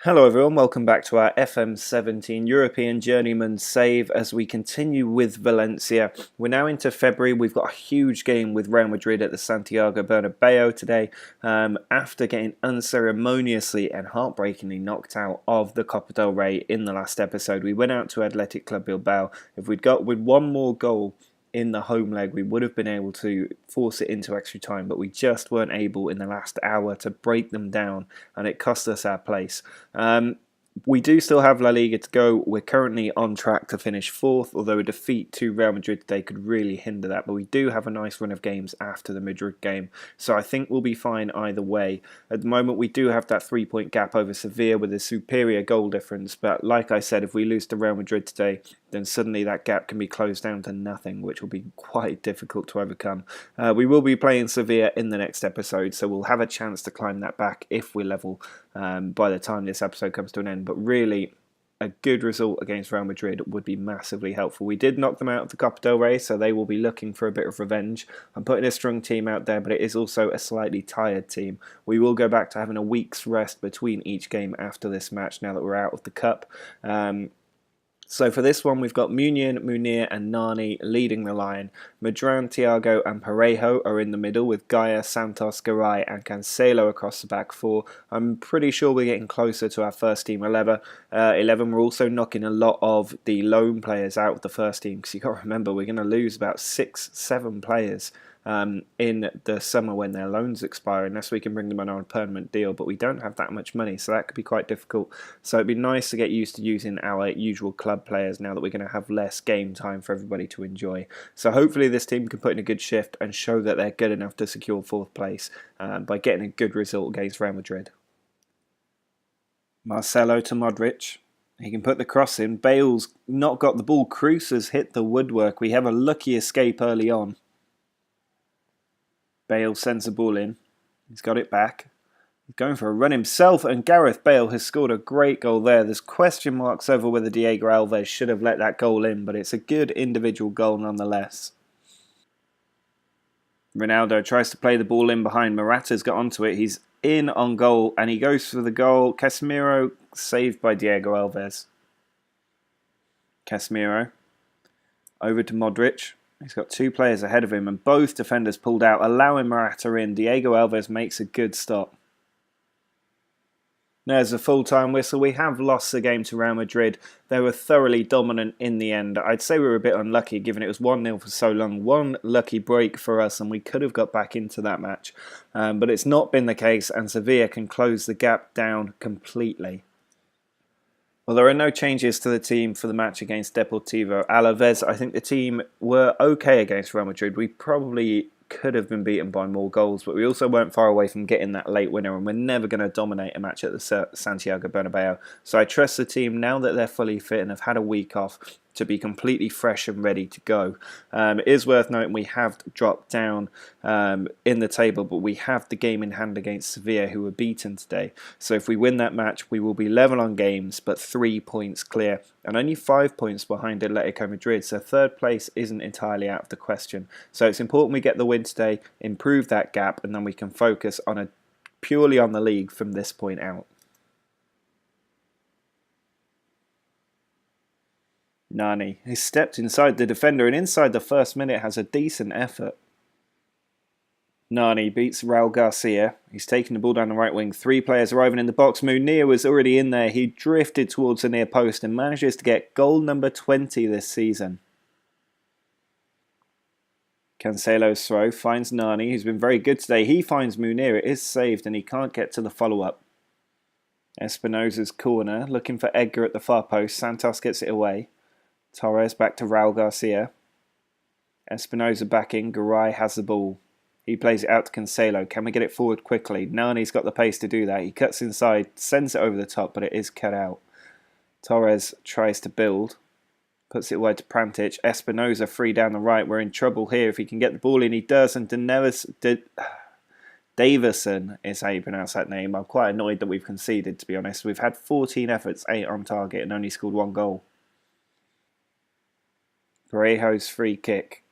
Hello everyone, welcome back to our FM17 European Journeyman save as we continue with Valencia. We're now into February. We've got a huge game with Real Madrid at the Santiago Bernabeu today after getting unceremoniously and heartbreakingly knocked out of the Copa del Rey in the last episode. We went out to Athletic Club Bilbao. If we'd got with one more goal in the home leg, we would have been able to force it into extra time, but we just weren't able in the last hour to break them down, and it cost us our place. We do still have La Liga to go. We're currently on track to finish fourth, although a defeat to Real Madrid today could really hinder that. But we do have a nice run of games after the Madrid game, so I think we'll be fine either way. At the moment, we do have that 3-point gap over Sevilla with a superior goal difference. But like I said, if we lose to Real Madrid today, then suddenly that gap can be closed down to nothing, which will be quite difficult to overcome. We will be playing Sevilla in the next episode, so we'll have a chance to climb that back if we level by the time this episode comes to an end. But really, a good result against Real Madrid would be massively helpful. We did knock them out of the Copa del Rey, so they will be looking for a bit of revenge. I'm putting a strong team out there, but it is also a slightly tired team. We will go back to having a week's rest between each game after this match now that we're out of the Cup. So for this one, we've got Munian, Munir and Nani leading the line. Madran, Thiago and Parejo are in the middle with Gaia, Santos, Garay and Cancelo across the back four. I'm pretty sure we're getting closer to our first team 11. We're also knocking a lot of the loan players out of the first team, because you've got to remember we're going to lose about 6-7 players in the summer when their loans expire, unless we can bring them on a permanent deal, but we don't have that much money, so that could be quite difficult. So it'd be nice to get used to using our usual club players now that we're going to have less game time for everybody to enjoy. So hopefully this team can put in a good shift and show that they're good enough to secure fourth place by getting a good result against Real Madrid. Marcelo to Modric. He can put the cross in. Bale's not got the ball. Cruz has hit the woodwork. We have a lucky escape early on. Bale sends the ball in. He's got it back. He's going for a run himself, and Gareth Bale has scored a great goal there. There's question marks over whether Diego Alves should have let that goal in, but it's a good individual goal nonetheless. Ronaldo tries to play the ball in behind. Morata's got onto it. He's in on goal, and he goes for the goal. Casemiro saved by Diego Alves. Casemiro over to Modric. He's got two players ahead of him, and both defenders pulled out, allowing Morata in. Diego Alves makes a good stop. There's a full-time whistle. We have lost the game to Real Madrid. They were thoroughly dominant in the end. I'd say we were a bit unlucky, given it was 1-0 for so long. One lucky break for us, and we could have got back into that match. But it's not been the case, and Sevilla can close the gap down completely. Well, there are no changes to the team for the match against Deportivo Alaves. I think the team were okay against Real Madrid. We probably could have been beaten by more goals, but we also weren't far away from getting that late winner, and we're never going to dominate a match at the Santiago Bernabeu. So I trust the team, now that they're fully fit and have had a week off, to be completely fresh and ready to go. It is worth noting we have dropped down in the table, but we have the game in hand against Sevilla, who were beaten today. So if we win that match, we will be level on games, but 3 points clear, and only 5 points behind Atletico Madrid. So third place isn't entirely out of the question. So it's important we get the win today, improve that gap, and then we can focus on purely on the league from this point out. Nani, he stepped inside the defender, and inside the first minute has a decent effort. Nani beats Raul Garcia. He's taking the ball down the right wing. 3 players arriving in the box. Munir was already in there. He drifted towards the near post and manages to get goal number 20 this season. Cancelo's throw finds Nani, who's been very good today. He finds Munir. It is saved, and he can't get to the follow-up. Espinosa's corner, looking for Edgar at the far post. Santos gets it away. Torres back to Raul Garcia. Espinosa back in. Garay has the ball. He plays it out to Cancelo. Can we get it forward quickly? Nani's got the pace to do that. He cuts inside, sends it over the top, but it is cut out. Torres tries to build. Puts it wide to Prantic. Espinosa free down the right. We're in trouble here. If he can get the ball in, he does. And Davison is how you pronounce that name. I'm quite annoyed that we've conceded, to be honest. We've had 14 efforts, 8 on target, and only scored 1 goal. Parejo's free kick.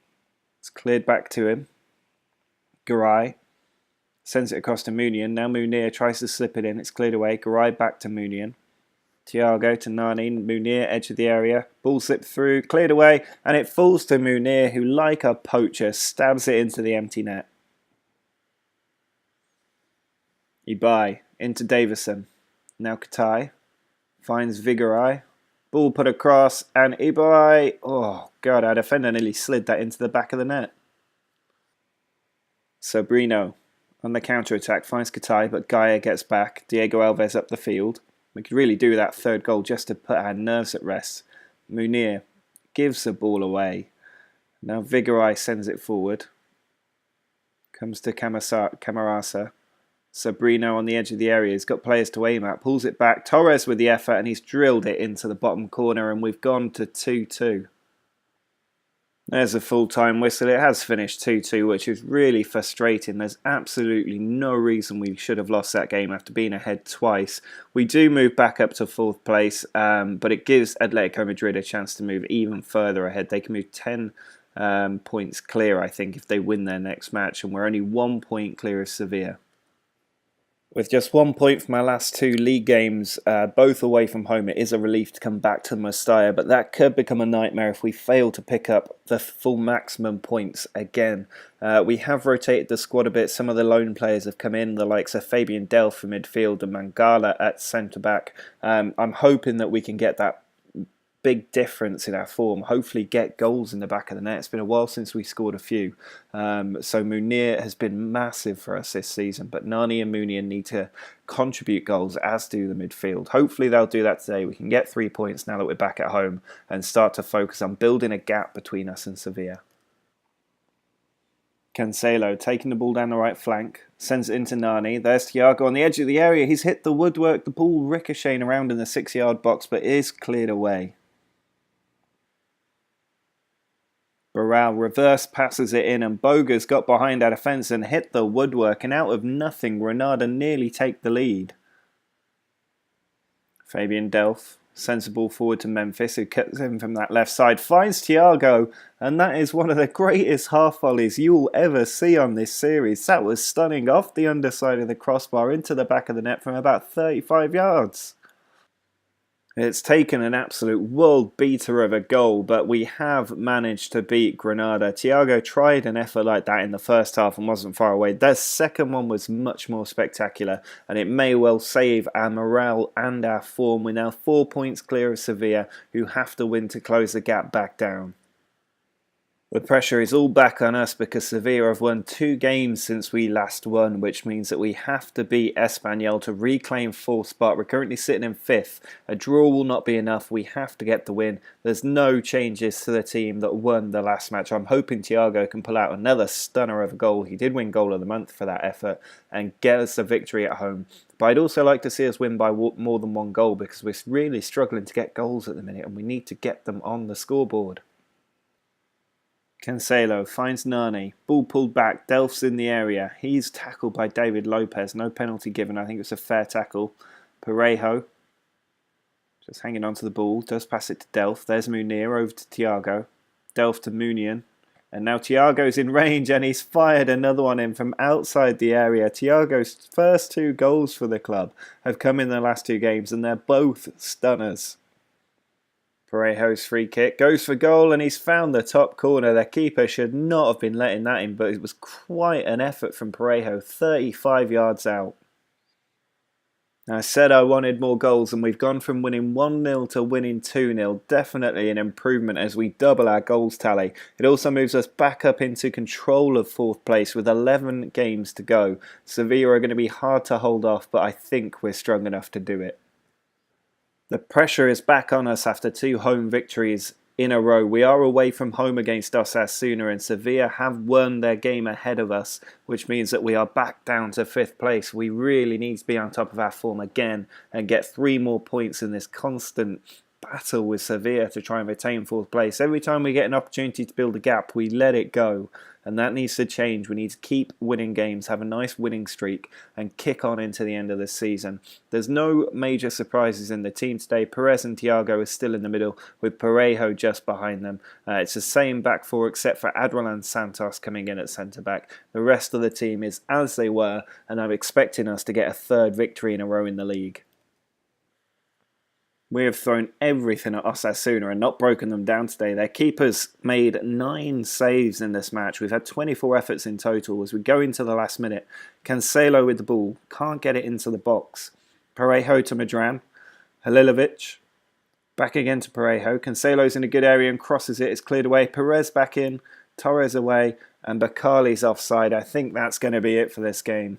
It's cleared back to him. Garay Sends it across to Munian. Now Munir tries to slip it in. It's cleared away. Garay back to Munian. Thiago to Nani. Munir, edge of the area. Ball slipped through. Cleared away. And it falls to Munir, who, like a poacher, stabs it into the empty net. Ibai into Davison. Now Katai. Finds Vigaray. Ball put across. And Ibai. Oh, God, our defender nearly slid that into the back of the net. Sobrino on the counter-attack finds Katai, but Gaia gets back. Diego Alves up the field. We could really do that third goal just to put our nerves at rest. Munir gives the ball away. Now Vigaray sends it forward. Comes to Camarasa. Sobrino on the edge of the area. He's got players to aim at. Pulls it back. Torres with the effort, and he's drilled it into the bottom corner, and we've gone to 2-2. There's a full-time whistle. It has finished 2-2, which is really frustrating. There's absolutely no reason we should have lost that game after being ahead twice. We do move back up to 4th place, but it gives Atletico Madrid a chance to move even further ahead. They can move 10 points clear, I think, if they win their next match, and we're only 1 point clear of Sevilla. With just 1 point from our last 2 league games, both away from home, it is a relief to come back to Mestalla, but that could become a nightmare if we fail to pick up the full maximum points again. We have rotated the squad a bit. Some of the lone players have come in, the likes of Fabian Delph for midfield and Mangala at centre-back. I'm hoping that we can get that big difference in our form, hopefully get goals in the back of the net. It's been a while since we scored a few, so Munir has been massive for us this season, but Nani and Munian need to contribute goals, as do the midfield. Hopefully they'll do that today. We can get 3 points now that we're back at home and start to focus on building a gap between us and Sevilla. Cancelo taking the ball down the right flank, sends it into Nani. There's Thiago on the edge of the area. He's hit the woodwork, the ball ricocheting around in the 6-yard box, but is cleared away. Barral reverse passes it in, and Boga's got behind our defence and hit the woodwork, and out of nothing Granada nearly take the lead. Fabian Delph sends the ball forward to Memphis, who cuts in from that left side, finds Thiago, and that is one of the greatest half volleys you will ever see on this series. That was stunning, off the underside of the crossbar into the back of the net from about 35 yards. It's taken an absolute world beater of a goal, but we have managed to beat Granada. Thiago tried an effort like that in the first half and wasn't far away. The second one was much more spectacular, and it may well save our morale and our form. We're now 4 points clear of Sevilla, who have to win to close the gap back down. The pressure is all back on us because Sevilla have won 2 games since we last won, which means that we have to beat Espanyol to reclaim 4th spot. We're currently sitting in 5th. A draw will not be enough. We have to get the win. There's no changes to the team that won the last match. I'm hoping Thiago can pull out another stunner of a goal. He did win goal of the month for that effort and get us a victory at home. But I'd also like to see us win by more than 1 goal because we're really struggling to get goals at the minute and we need to get them on the scoreboard. Cancelo finds Nani. Ball pulled back. Delph's in the area. He's tackled by David Lopez. No penalty given. I think it was a fair tackle. Parejo just hanging on to the ball. Does pass it to Delph. There's Munir over to Thiago. Delph to Munian. And now Thiago's in range and he's fired another one in from outside the area. Thiago's first 2 goals for the club have come in the last 2 games and they're both stunners. Parejo's free kick goes for goal and he's found the top corner. The keeper should not have been letting that in, but it was quite an effort from Parejo, 35 yards out. Now, I said I wanted more goals and we've gone from winning 1-0 to winning 2-0. Definitely an improvement as we double our goals tally. It also moves us back up into control of 4th place with 11 games to go. Sevilla are going to be hard to hold off, but I think we're strong enough to do it. The pressure is back on us after 2 home victories in a row. We are away from home against Osasuna and Sevilla have won their game ahead of us, which means that we are back down to 5th place. We really need to be on top of our form again and get 3 more points in this constant battle with Sevilla to try and retain 4th place. Every time we get an opportunity to build a gap, we let it go. And that needs to change. We need to keep winning games, have a nice winning streak, and kick on into the end of the season. There's no major surprises in the team today. Perez and Thiago are still in the middle, with Parejo just behind them. It's the same back four, except for Adrian Santos coming in at centre-back. The rest of the team is as they were, and I'm expecting us to get a 3rd victory in a row in the league. We have thrown everything at Osasuna and not broken them down today. Their keepers made 9 saves in this match. We've had 24 efforts in total as we go into the last minute. Cancelo with the ball, can't get it into the box. Parejo to Madran. Halilovic, back again to Parejo. Cancelo's in a good area and crosses it. It's cleared away. Perez back in, Torres away, and Bakali's offside. I think that's going to be it for this game.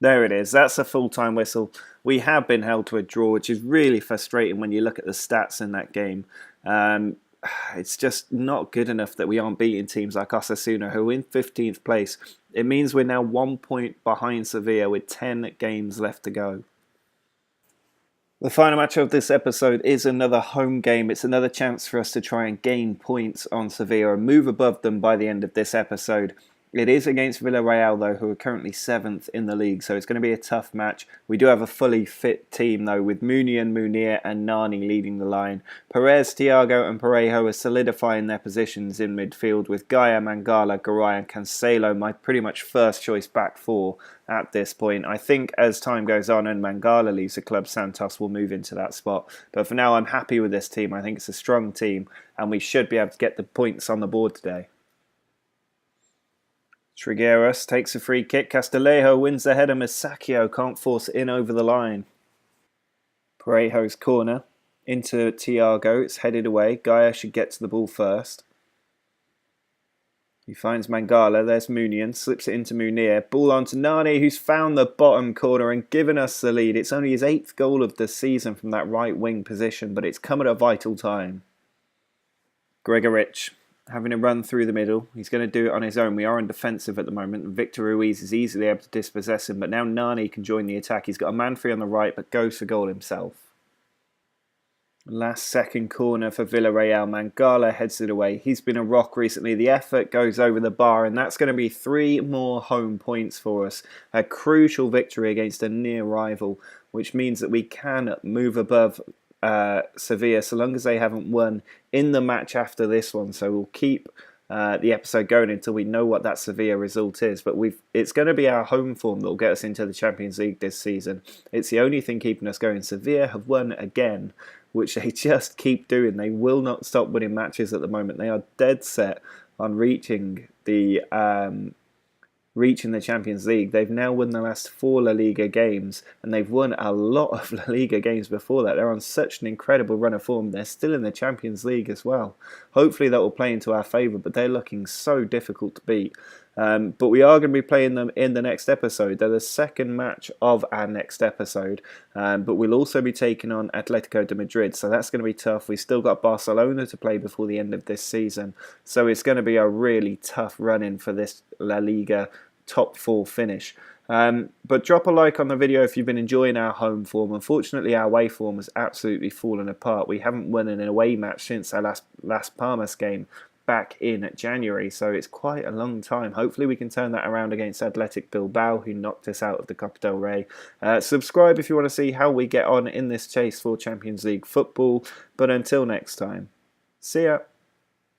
There it is. That's a full-time whistle. We have been held to a draw, which is really frustrating when you look at the stats in that game. It's just not good enough that we aren't beating teams like Osasuna, who are in 15th place. It means we're now 1 point behind Sevilla with 10 games left to go. The final match of this episode is another home game. It's another chance for us to try and gain points on Sevilla and move above them by the end of this episode. It is against Villarreal, though, who are currently 7th in the league, so it's going to be a tough match. We do have a fully fit team, though, with Munian, Munir and Nani leading the line. Perez, Thiago and Parejo are solidifying their positions in midfield, with Gaia, Mangala, Garay and Cancelo, my pretty much first choice back four at this point. I think as time goes on and Mangala leaves the club, Santos will move into that spot. But for now, I'm happy with this team. I think it's a strong team, and we should be able to get the points on the board today. Trigueros takes a free kick. Castillejo wins the header. Masaccio can't force it in over the line. Parejo's corner into Thiago. It's headed away. Gaia should get to the ball first. He finds Mangala. There's Munian. Slips it into Munir. Ball on to Nani, who's found the bottom corner and given us the lead. It's only his 8th goal of the season from that right wing position, but it's come at a vital time. Gregoric having a run through the middle. He's going to do it on his own. We are in defensive at the moment. Victor Ruiz is easily able to dispossess him, but now Nani can join the attack. He's got a man free on the right, but goes for goal himself. Last second corner for Villarreal. Mangala heads it away. He's been a rock recently. The effort goes over the bar, and that's going to be 3 more home points for us. A crucial victory against a near rival, which means that we can move above Sevilla so long as they haven't won in the match after this one. So we'll keep the episode going until we know what that Sevilla result is. But it's going to be our home form that will get us into the Champions League this season. It's the only thing keeping us going. Sevilla have won again, which they just keep doing. They will not stop winning matches at the moment. They are dead set on reaching the Champions League. They've now won the last 4 La Liga games, and they've won a lot of La Liga games before that. They're on such an incredible run of form. They're still in the Champions League as well. Hopefully that will play into our favour, but they're looking so difficult to beat. But we are going to be playing them in the next episode. They're the second match of our next episode, but we'll also be taking on Atletico de Madrid, so that's going to be tough. We've still got Barcelona to play before the end of this season, so it's going to be a really tough run-in for this La Liga top 4 finish. But drop a like on the video if you've been enjoying our home form. Unfortunately, our away form has absolutely fallen apart. We haven't won an away match since our last Palmas game back in January, so it's quite a long time. Hopefully we can turn that around against Athletic Bilbao, who knocked us out of the Copa del Rey. Subscribe if you want to see how we get on in this chase for Champions League football. But until next time, see ya.